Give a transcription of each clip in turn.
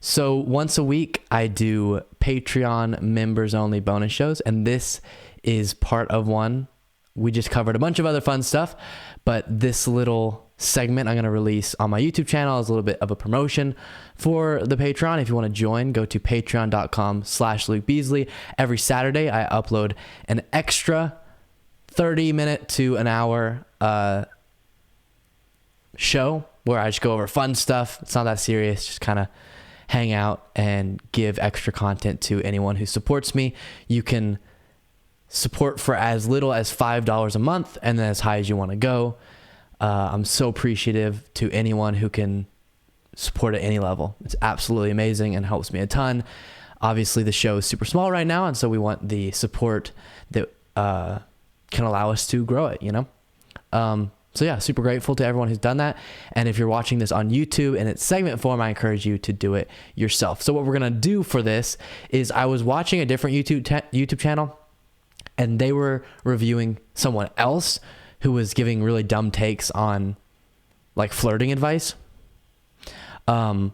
So once a week, I do Patreon members only bonus shows, and this is part of one. We just covered a bunch of other fun stuff, but this little segment I'm going to release on my YouTube channel is a little bit of a promotion for the Patreon. If you want to join, go to patreon.com/Luke Beasley. Every Saturday, I upload an extra 30-minute to an hour show where I just go over fun stuff. It's not that serious, just kind of hang out and give extra content to anyone who supports me. You can support for as little as $5 a month and then as high as you want to go. I'm so appreciative to anyone who can support at any level. It's absolutely amazing and helps me a ton. Obviously, the show is super small right now, and so we want the support that can allow us to grow it, you know? So yeah, super grateful to everyone who's done that. And if you're watching this on YouTube in its segment form, I encourage you to do it yourself. So what we're going to do for this is I was watching a different YouTube channel, and they were reviewing someone else who was giving really dumb takes on like flirting advice. And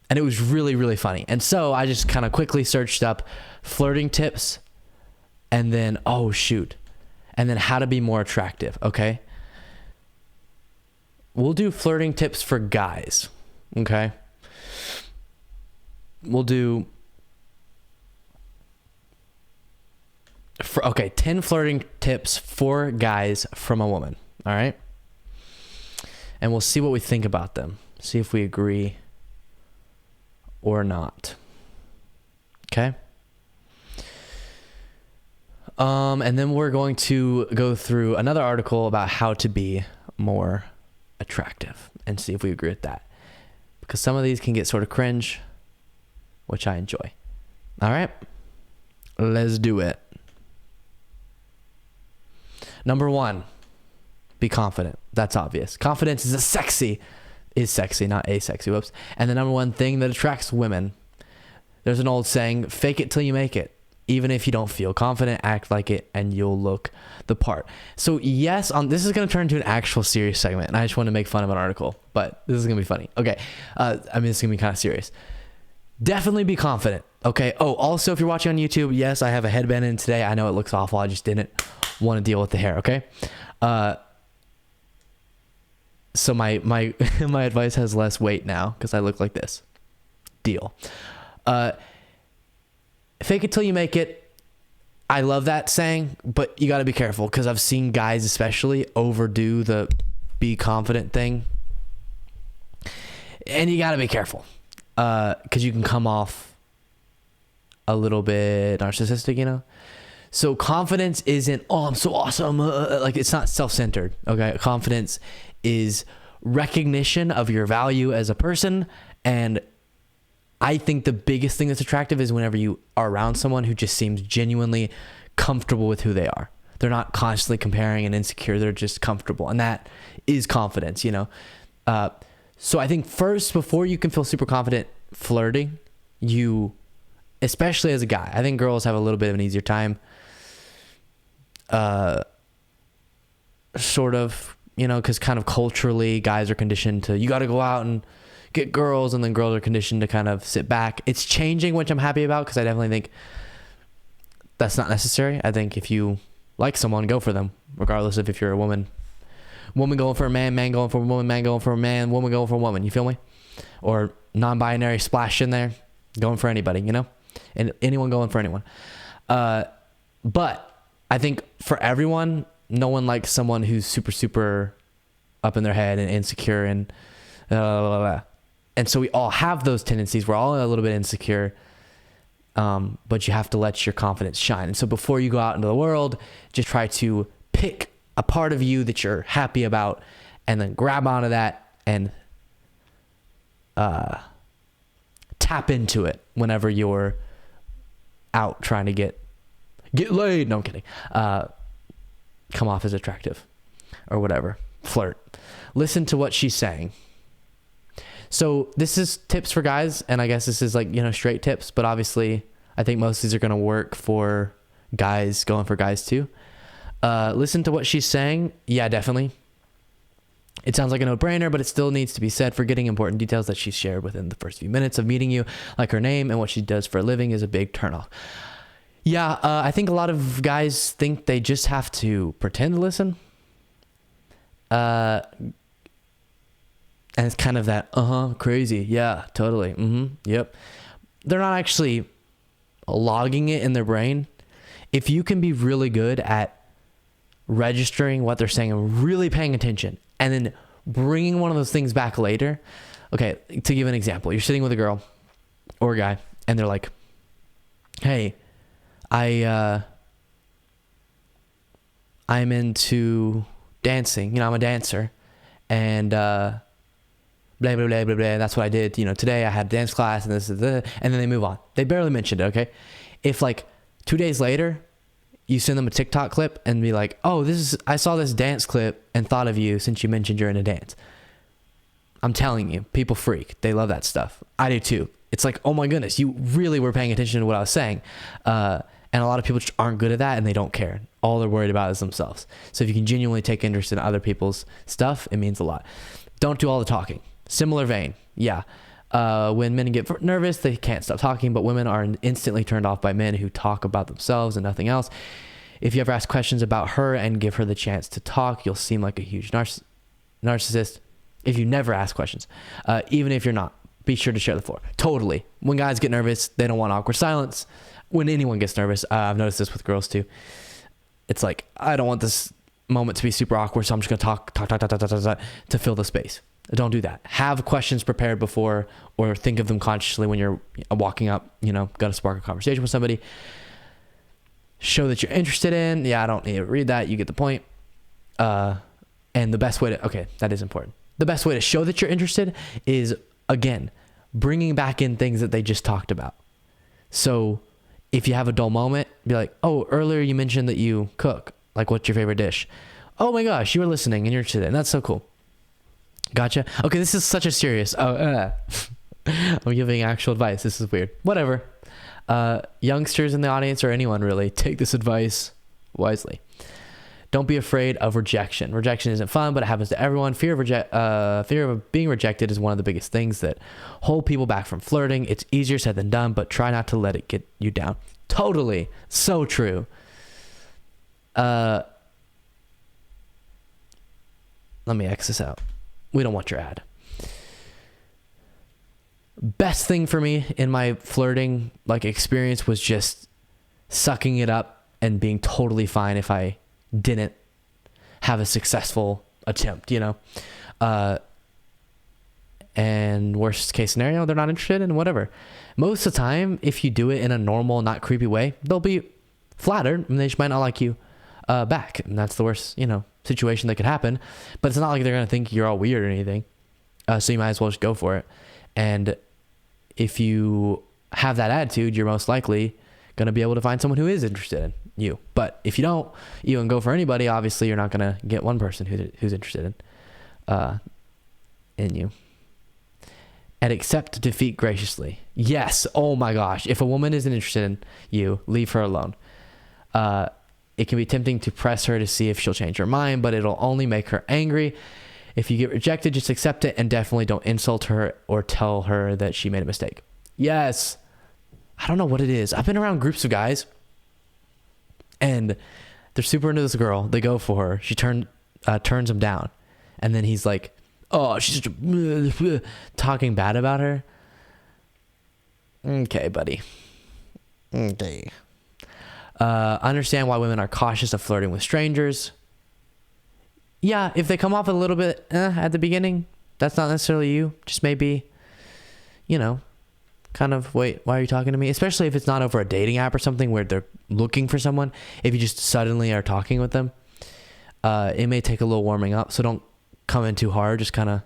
it was really, really funny. And so I just kind of quickly searched up flirting tips and then, and then how to be more attractive. Okay. We'll do flirting tips for guys. Okay. We'll do 10 flirting tips for guys from a woman. All right. And we'll see what we think about them. See if we agree or not. Okay. And then we're going to go through another article about how to be more attractive and see if we agree with that, because some of these can get sort of cringe, which I enjoy. All right, let's do it. Number 1, be confident. That's obvious. Confidence is sexy, not asexy. Whoops. And the number 1 thing that attracts women. There's an old saying, fake it till you make it. Even if you don't feel confident, act like it and you'll look the part. So yes, this is going to turn into an actual serious segment, and I just want to make fun of an article, but this is going to be funny. Okay. This is going to be kind of serious. Definitely be confident. Okay. Oh, also, if you're watching on YouTube, yes, I have a headband in today. I know it looks awful. I just didn't want to deal with the hair. Okay. So my my advice has less weight now because I look like this. Deal. Fake it till you make it. I love that saying, but you got to be careful because I've seen guys especially overdo the be confident thing. And you got to be careful because you can come off a little bit narcissistic, you know? So confidence isn't, oh, I'm so awesome. Like it's not self-centered. Okay. Confidence is recognition of your value as a person. And I think the biggest thing that's attractive is whenever you are around someone who just seems genuinely comfortable with who they are. They're not constantly comparing and insecure. They're just comfortable. And that is confidence, you know? So I think first, before you can feel super confident flirting, especially as a guy, I think girls have a little bit of an easier time, sort of, you know, because kind of culturally guys are conditioned to, you got to go out and get girls, and then girls are conditioned to kind of sit back. It's changing, which I'm happy about, because I definitely think that's not necessary. I think if you like someone, go for them, regardless of if you're a woman going for a man going for a woman, man going for a man, woman going for a woman. You feel me? Or non-binary splash in there, going for anybody, you know, and anyone going for anyone. But I think for everyone, no one likes someone who's super, super up in their head and insecure and and so we all have those tendencies. We're all a little bit insecure, but you have to let your confidence shine. And so before you go out into the world, just try to pick a part of you that you're happy about and then grab onto that and tap into it whenever you're out trying to get laid. No, I'm kidding. Come off as attractive or whatever. Flirt. Listen to what she's saying. So this is tips for guys, and I guess this is like, you know, straight tips, but obviously I think most of these are going to work for guys going for guys too. Listen to what she's saying. Yeah, definitely. It sounds like a no-brainer, but it still needs to be said. Forgetting important details that she's shared within the first few minutes of meeting you, like her name and what she does for a living, is a big turnoff. Yeah, I think a lot of guys think they just have to pretend to listen. And it's kind of that, crazy. Yeah, totally. Yep. They're not actually logging it in their brain. If you can be really good at registering what they're saying and really paying attention and then bringing one of those things back later. Okay, to give an example, you're sitting with a girl or a guy and they're like, hey, I'm into dancing. I'm a dancer, and blah blah blah blah blah. That's what I did. Today I had dance class, and this is the, and then they move on. They barely mentioned it. Okay, if like 2 days later, you send them a TikTok clip and be like, oh, I saw this dance clip and thought of you since you mentioned you're into dance. I'm telling you, people freak. They love that stuff. I do too. It's like, oh my goodness, you really were paying attention to what I was saying. And a lot of people just aren't good at that and they don't care. All they're worried about is themselves. So if you can genuinely take interest in other people's stuff, it means a lot. Don't do all the talking. Similar vein. Yeah. When men get nervous, they can't stop talking, but women are instantly turned off by men who talk about themselves and nothing else. If you ever ask questions about her and give her the chance to talk, you'll seem like a huge narcissist. If you never ask questions, even if you're not, be sure to share the floor. Totally. When guys get nervous, they don't want awkward silence. When anyone gets nervous, I've noticed this with girls too. It's like, I don't want this moment to be super awkward, so I'm just going to talk to fill the space. Don't do that. Have questions prepared before, or think of them consciously when you're walking up, got to spark a conversation with somebody. Show that you're interested in. Yeah, I don't need to read that. You get the point. And the best way to, that is important. The best way to show that you're interested is, again, bringing back in things that they just talked about. So if you have a dull moment, be like, oh, earlier you mentioned that you cook. Like, what's your favorite dish? Oh my gosh, you were listening and you're interested in. That's so cool. Gotcha. Okay, this is such a serious. I'm giving actual advice. This is weird. Whatever. Youngsters in the audience, or anyone really, take this advice wisely. Don't be afraid of rejection. Rejection isn't fun, but it happens to everyone. Fear of being rejected is one of the biggest things that hold people back from flirting. It's easier said than done, but try not to let it get you down. Totally. So true. Let me X this out. We don't want your ad. Best thing for me in my flirting experience was just sucking it up and being totally fine if I didn't have a successful attempt, and worst case scenario, they're not interested in whatever. Most of the time, if you do it in a normal, not creepy way, they'll be flattered and they just might not like you back. And that's the worst, situation that could happen, but it's not like they're going to think you're all weird or anything. So you might as well just go for it. And if you have that attitude, you're most likely going to be able to find someone who is interested in you. But if you don't even go for anybody, obviously you're not going to get one person who's interested in you. And accept defeat graciously. Yes. Oh my gosh. If a woman isn't interested in you, leave her alone. It can be tempting to press her to see if she'll change her mind, but it'll only make her angry. If you get rejected, just accept it and definitely don't insult her or tell her that she made a mistake. Yes. I don't know what it is. I've been around groups of guys and they're super into this girl. They go for her. She turns him down. And then he's like, oh, she's such a talking bad about her. Okay, buddy. Okay. Understand why women are cautious of flirting with strangers. Yeah, if they come off a little bit at the beginning, that's not necessarily you. Just maybe, kind of, wait, why are you talking to me? Especially if it's not over a dating app or something where they're looking for someone. If you just suddenly are talking with them, it may take a little warming up. So don't come in too hard. Just kind of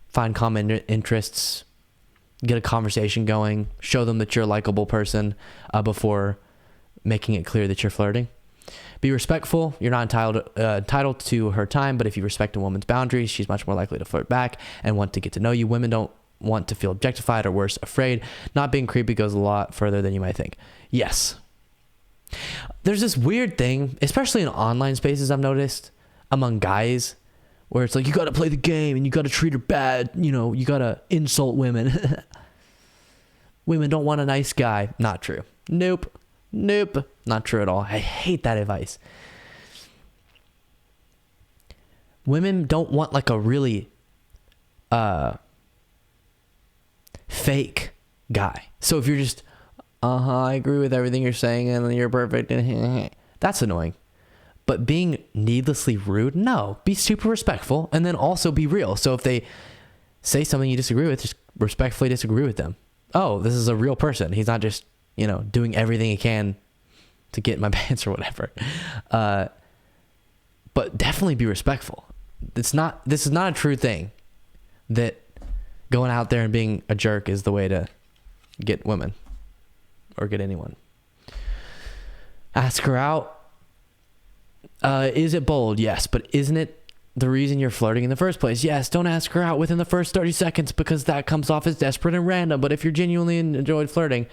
find common interests. Get a conversation going, show them that you're a likable person before making it clear that you're flirting. Be respectful. You're not entitled to her time, but if you respect a woman's boundaries, she's much more likely to flirt back and want to get to know you. Women don't want to feel objectified or worse, afraid. Not being creepy goes a lot further than you might think. Yes. There's this weird thing, especially in online spaces I've noticed. among guys where it's like, you got to play the game and you got to treat her bad. You know, you got to insult women. Women don't want a nice guy. Not true. Nope. Not true at all. I hate that advice. Women don't want like a really fake guy. So if you're just, I agree with everything you're saying and you're perfect, that's annoying. But being needlessly rude, no. Be super respectful and then also be real. So if they say something you disagree with, just respectfully disagree with them. Oh, this is a real person. He's not just, doing everything he can to get in my pants or whatever. But definitely be respectful. This is not a true thing that going out there and being a jerk is the way to get women or get anyone. Ask her out. Is it bold? Yes, but isn't it the reason you're flirting in the first place? Yes, don't ask her out within the first 30 seconds because that comes off as desperate and random. But if you're genuinely enjoyed flirting,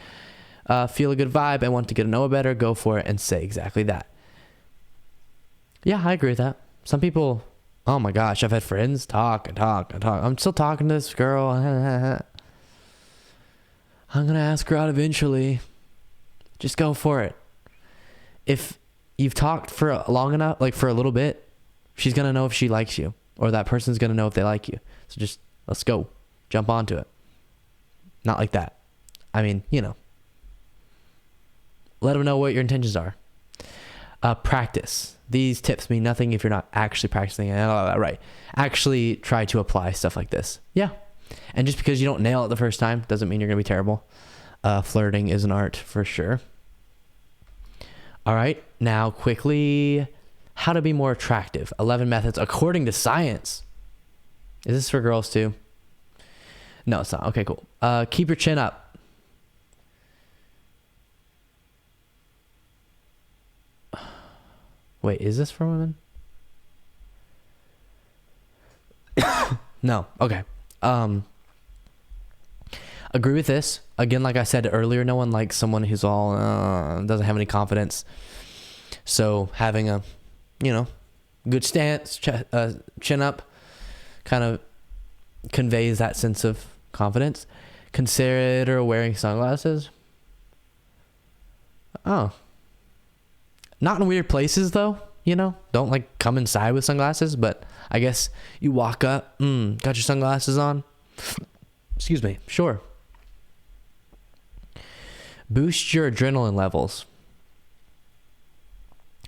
feel a good vibe and want to get to know her better, go for it and say exactly that. Yeah, I agree with that. Some people, oh my gosh, I've had friends talk. I'm still talking to this girl. I'm going to ask her out eventually. Just go for it. If you've talked for long enough, like for a little bit, she's going to know if she likes you or that person's going to know if they like you. So just let's go. Jump onto it. Not like that. I mean, let them know what your intentions are. Practice. These tips mean nothing if you're not actually practicing it. Right. Actually try to apply stuff like this. Yeah. And just because you don't nail it the first time doesn't mean you're going to be terrible. Flirting is an art for sure. All right. Now quickly, how to be more attractive. 11 methods according to science. Is this for girls too? No, it's not. Okay, cool. Keep your chin up. Wait, is this for women? No. Okay. Agree with this. Again, like I said earlier, no one likes someone who's all doesn't have any confidence. So having a, good stance, chin up, kind of conveys that sense of confidence. Consider wearing sunglasses. Oh. Not in weird places though, Don't like come inside with sunglasses, but I guess you walk up, got your sunglasses on. Excuse me. Sure. Boost your adrenaline levels.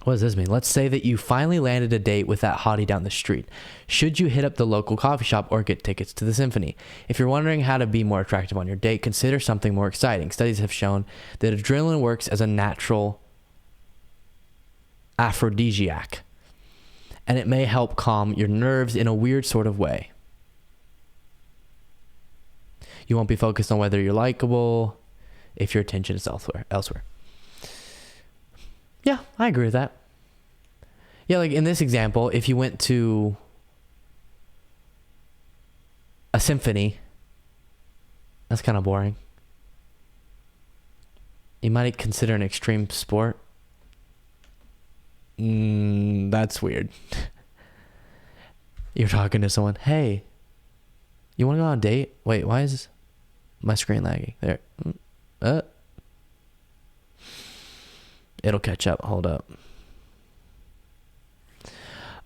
What does this mean? Let's say that you finally landed a date with that hottie down the street. Should you hit up the local coffee shop or get tickets to the symphony? If you're wondering how to be more attractive on your date, consider something more exciting. Studies have shown that adrenaline works as a natural aphrodisiac, and it may help calm your nerves in a weird sort of way. You won't be focused on whether you're likable if your attention is elsewhere. Yeah, I agree with that. Yeah, like in this example, if you went to a symphony, that's kind of boring. You might consider an extreme sport. That's weird. You're talking to someone, hey, you want to go on a date? Wait, why is my screen lagging? There. It'll catch up. Hold up.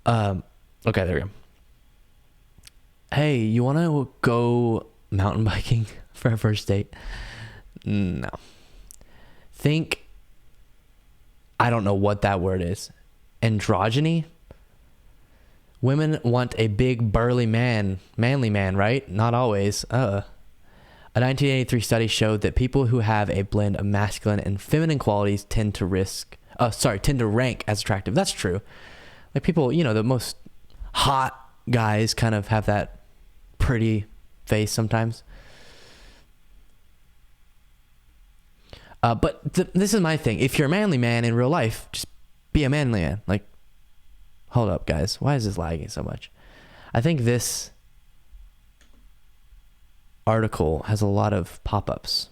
Okay, there we go. Hey, you want to go mountain biking for our first date? No. Think, I don't know what that word is. Androgyny? Women want a big, burly man, manly man, right? Not always. A 1983 study showed that people who have a blend of masculine and feminine qualities tend to rank as attractive. That's true. Like people, the most hot guys kind of have that pretty face sometimes. But this is my thing. If you're a manly man in real life, just be a manly man. Like, hold up, guys. Why is this lagging so much? I think this article has a lot of pop-ups.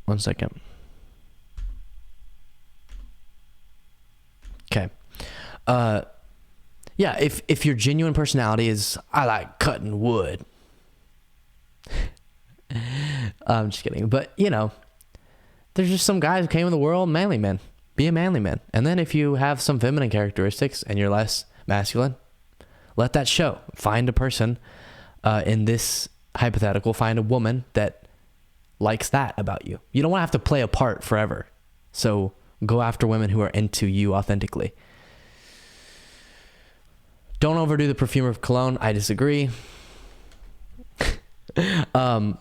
One second. Okay. Yeah, if your genuine personality is, I like cutting wood. I'm just kidding. But, you know, there's just some guys who came in the world, manly men. Be a manly man. And then if you have some feminine characteristics and you're less masculine, let that show. Find a person, in this hypothetical, find a woman that likes that about you. You don't want to have to play a part forever. So go after women who are into you authentically. Don't overdo the perfume of cologne. I disagree. Don't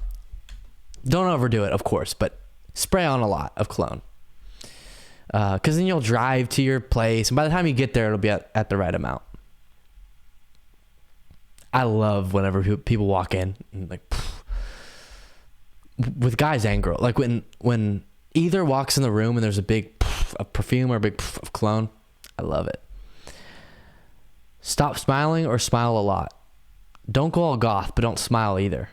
overdo it, of course, but spray on a lot of cologne. Because then you'll drive to your place, and by the time you get there, it'll be at the right amount. I love whenever people walk in, and like, with guys and girls, like when either walks in the room and there's a big of perfume or a big of cologne, I love it. Stop smiling or smile a lot. Don't go all goth, but don't smile either.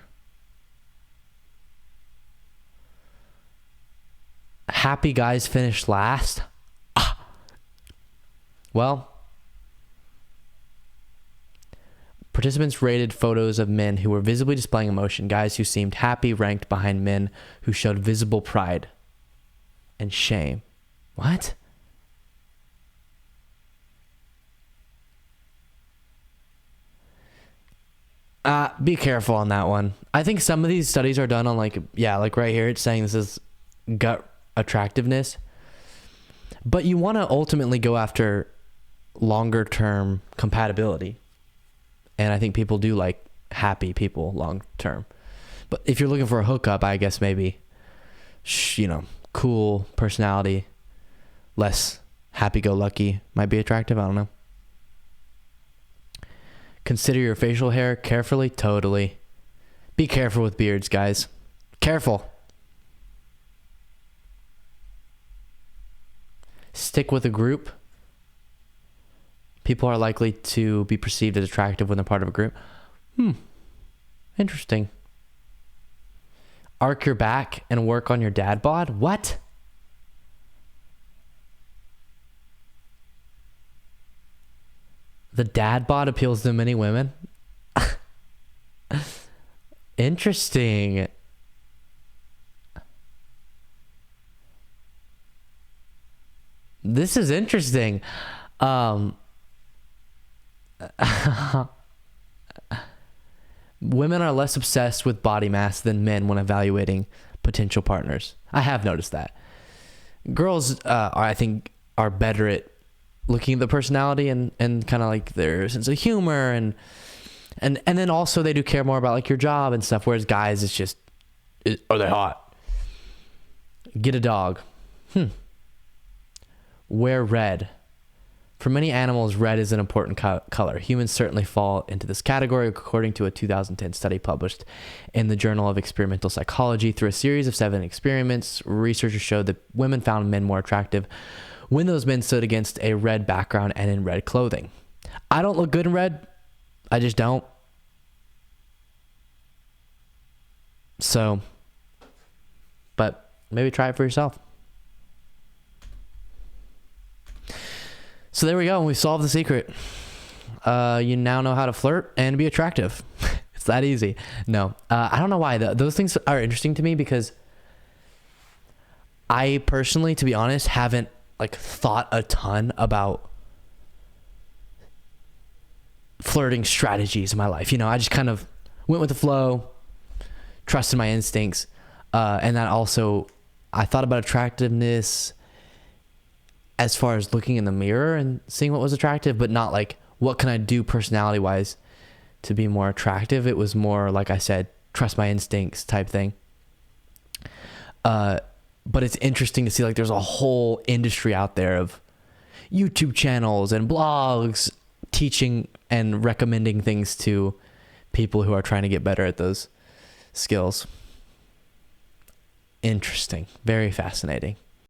Happy guys finish last. Well, participants rated photos of men who were visibly displaying emotion. Guys who seemed happy ranked behind men who showed visible pride and shame. What? Be careful on that one. I think some of these studies are done on like right here, it's saying this is gut attractiveness. But you want to ultimately go after longer term compatibility. And I think people do like happy people long term. But if you're looking for a hookup, I guess maybe, cool personality, less happy-go-lucky might be attractive. I don't know. Consider your facial hair carefully. Totally. Be careful with beards, guys. Careful. Stick with a group. People are likely to be perceived as attractive when they're part of a group. Interesting. Arc your back and work on your dad bod? What? The dad bod appeals to many women? Interesting. This is interesting. Women are less obsessed with body mass than men when evaluating potential partners. I have noticed that. Girls, I think, are better at looking at the personality and kind of like their sense of humor and then also they do care more about like your job and stuff. Whereas guys, it's just, are they hot? Get a dog. Wear red. For many animals, red is an important color. Humans certainly fall into this category, according to a 2010 study published in the Journal of Experimental Psychology. Through a series of 7 experiments, researchers showed that women found men more attractive when those men stood against a red background and in red clothing. I don't look good in red. I just don't. So, but maybe try it for yourself. So there we go. We solved the secret. You now know how to flirt and be attractive. It's that easy. No, I don't know why. Those things are interesting to me because I personally, to be honest, haven't like thought a ton about flirting strategies in my life. I just kind of went with the flow, trusted my instincts. And that also, I thought about attractiveness as far as looking in the mirror and seeing what was attractive, but not like, what can I do personality wise to be more attractive? It was more, like I said, trust my instincts type thing. But it's interesting to see like there's a whole industry out there of YouTube channels and blogs teaching and recommending things to people who are trying to get better at those skills. Interesting. Very fascinating.